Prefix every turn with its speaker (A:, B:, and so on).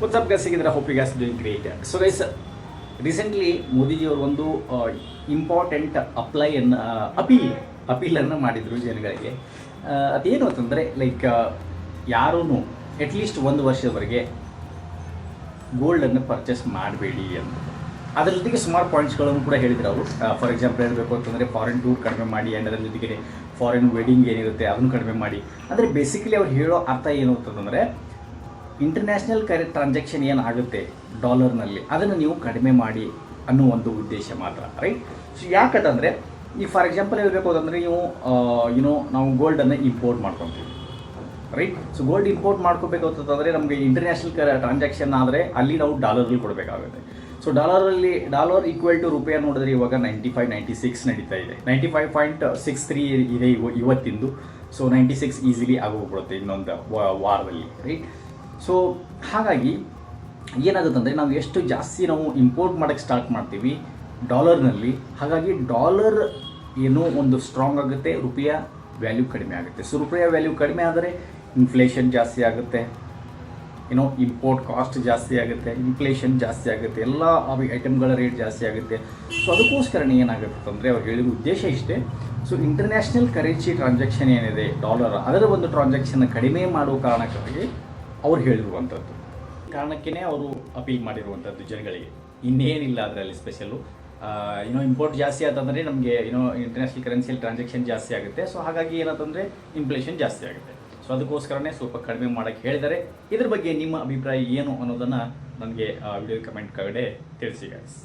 A: What's up guys, I hope you guys are doing great. So guys, recently ಮೋದಿಜಿಯವರು ಒಂದು important ಅಪೀಲನ್ನು ಮಾಡಿದರು ಜನಗಳಿಗೆ. ಅದೇನು ಅಂತಂದರೆ ಲೈಕ್ ಯಾರೂ ಅಟ್ಲೀಸ್ಟ್ 1 ವರ್ಷದವರೆಗೆ ಗೋಲ್ಡನ್ನು ಪರ್ಚೇಸ್ ಮಾಡಬೇಡಿ ಅಂತ. ಅದರ ಜೊತೆಗೆ ಸುಮಾರು ಪಾಯಿಂಟ್ಸ್ಗಳನ್ನು ಕೂಡ ಹೇಳಿದ್ರು ಅವರು. ಫಾರ್ ಎಕ್ಸಾಂಪಲ್ ಹೇಳಬೇಕು ಅಂತಂದರೆ ಫಾರಿನ್ ಟೂರ್ ಕಡಿಮೆ ಮಾಡಿ ಆ್ಯಂಡ್ ಅದರ ಜೊತೆಗೆ ಫಾರಿನ್ ವೆಡ್ಡಿಂಗ್ ಏನಿರುತ್ತೆ ಅದನ್ನು ಕಡಿಮೆ ಮಾಡಿ. ಅಂದರೆ ಬೇಸಿಕಲಿ ಅವ್ರು ಹೇಳೋ ಅರ್ಥ ಏನು ಅಂತಂದರೆ ಇಂಟರ್ನ್ಯಾಷನಲ್ ಟ್ರಾನ್ಸಾಕ್ಷನ್ ಏನಾಗುತ್ತೆ ಡಾಲರ್ನಲ್ಲಿ ಅದನ್ನು ನೀವು ಕಡಿಮೆ ಮಾಡಿ ಅನ್ನೋ ಒಂದು ಉದ್ದೇಶ ಮಾತ್ರ, ರೈಟ್. ಸೊ ಯಾಕಂತಂದರೆ ಈ ಫಾರ್ ಎಕ್ಸಾಂಪಲ್ ಹೇಳಬೇಕು ಅಂತಂದರೆ ನೀವು ನಾವು ಗೋಲ್ಡನ್ನು ಇಂಪೋರ್ಟ್ ಮಾಡ್ಕೊತೀವಿ, ರೈಟ್. ಸೊ ಗೋಲ್ಡ್ ಇಂಪೋರ್ಟ್ ಮಾಡ್ಕೋಬೇಕು ಅಂತಂದರೆ ನಮಗೆ ಇಂಟರ್ನ್ಯಾಷನಲ್ ಟ್ರಾನ್ಸಾಕ್ಷನ್ ಆದರೆ ಅಲ್ಲಿ ನಾವು ಡಾಲರಲ್ಲಿ ಕೊಡಬೇಕಾಗುತ್ತೆ. ಸೊ ಡಾಲರ್ ಈಕ್ವಲ್ ಟು ರೂಪಾಯಿ ನೋಡಿದ್ರೆ ಇವಾಗ 95-96 ನಡೀತಾ ಇದೆ. 95.63 ಇದೆ ಇವತ್ತಿಂದು. ಸೊ 96 ಈಸಿಲಿ ಆಗೋಗ್ಬಿಡುತ್ತೆ ಇನ್ನೊಂದು ವಾರದಲ್ಲಿ, ರೈಟ್. ಸೊ ಹಾಗಾಗಿ ಏನಾಗುತ್ತಂದರೆ ನಾವು ಎಷ್ಟು ಜಾಸ್ತಿ ನಾವು ಇಂಪೋರ್ಟ್ ಮಾಡೋಕ್ಕೆ ಸ್ಟಾರ್ಟ್ ಮಾಡ್ತೀವಿ ಡಾಲರ್ನಲ್ಲಿ, ಹಾಗಾಗಿ ಡಾಲರ್ ಏನೋ ಒಂದು ಸ್ಟ್ರಾಂಗ್ ಆಗುತ್ತೆ, ರೂಪಾಯಿಯ ವ್ಯಾಲ್ಯೂ ಕಡಿಮೆ ಆಗುತ್ತೆ. ಸೊ ರೂಪಾಯಿಯ ವ್ಯಾಲ್ಯೂ ಕಡಿಮೆ ಆದರೆ ಇನ್ಫ್ಲೇಷನ್ ಜಾಸ್ತಿ ಆಗುತ್ತೆ, ಇಂಪೋರ್ಟ್ ಕಾಸ್ಟ್ ಜಾಸ್ತಿ ಆಗುತ್ತೆ, ಇನ್ಫ್ಲೇಷನ್ ಜಾಸ್ತಿ ಆಗುತ್ತೆ, ಎಲ್ಲ ಐಟಮ್ಗಳ ರೇಟ್ ಜಾಸ್ತಿ ಆಗುತ್ತೆ. ಸೊ ಅದಕ್ಕೋಸ್ಕರನೇ ಏನಾಗುತ್ತೆ ಅಂದರೆ ಅವ್ರು ಹೇಳಿದ ಉದ್ದೇಶ ಇಷ್ಟೇ. ಸೊ ಇಂಟರ್ನ್ಯಾಷನಲ್ ಕರೆನ್ಸಿ ಟ್ರಾನ್ಸಾಕ್ಷನ್ ಏನಿದೆ ಡಾಲರ್, ಅದರ ಒಂದು ಟ್ರಾನ್ಸಾಕ್ಷನ್ನ ಕಡಿಮೆ ಮಾಡುವ ಕಾರಣಕ್ಕಾಗಿ ಅವ್ರು ಹೇಳಿರುವಂಥದ್ದು. ಕಾರಣಕ್ಕೇ ಅವರು ಅಪೀಲ್ ಮಾಡಿರುವಂಥದ್ದು ಜನಗಳಿಗೆ, ಇನ್ನೇನಿಲ್ಲ ಅದರಲ್ಲಿ ಸ್ಪೆಷಲ್ಲು. ಇಂಪೋರ್ಟ್ ಜಾಸ್ತಿ ಆತಂದರೆ ನಮಗೆ ಇಂಟರ್ನ್ಯಾಷನಲ್ ಕರೆನ್ಸಿಯಲ್ಲಿ ಟ್ರಾನ್ಸಾಕ್ಷನ್ ಜಾಸ್ತಿ ಆಗುತ್ತೆ. ಸೊ ಹಾಗಾಗಿ ಏನಂತಂದರೆ ಇನ್ಫ್ಲೇಷನ್ ಜಾಸ್ತಿ ಆಗುತ್ತೆ. ಸೊ ಅದಕ್ಕೋಸ್ಕರನೇ ಸ್ವಲ್ಪ ಕಡಿಮೆ ಮಾಡೋಕ್ಕೆ ಹೇಳಿದ್ದಾರೆ. ಇದ್ರ ಬಗ್ಗೆ ನಿಮ್ಮ ಅಭಿಪ್ರಾಯ ಏನು ಅನ್ನೋದನ್ನು ನನಗೆ ವಿಡಿಯೋ ಕಮೆಂಟ್ ಕೆಳಗಡೆ ತಿಳಿಸಿ ಗೈಸ್.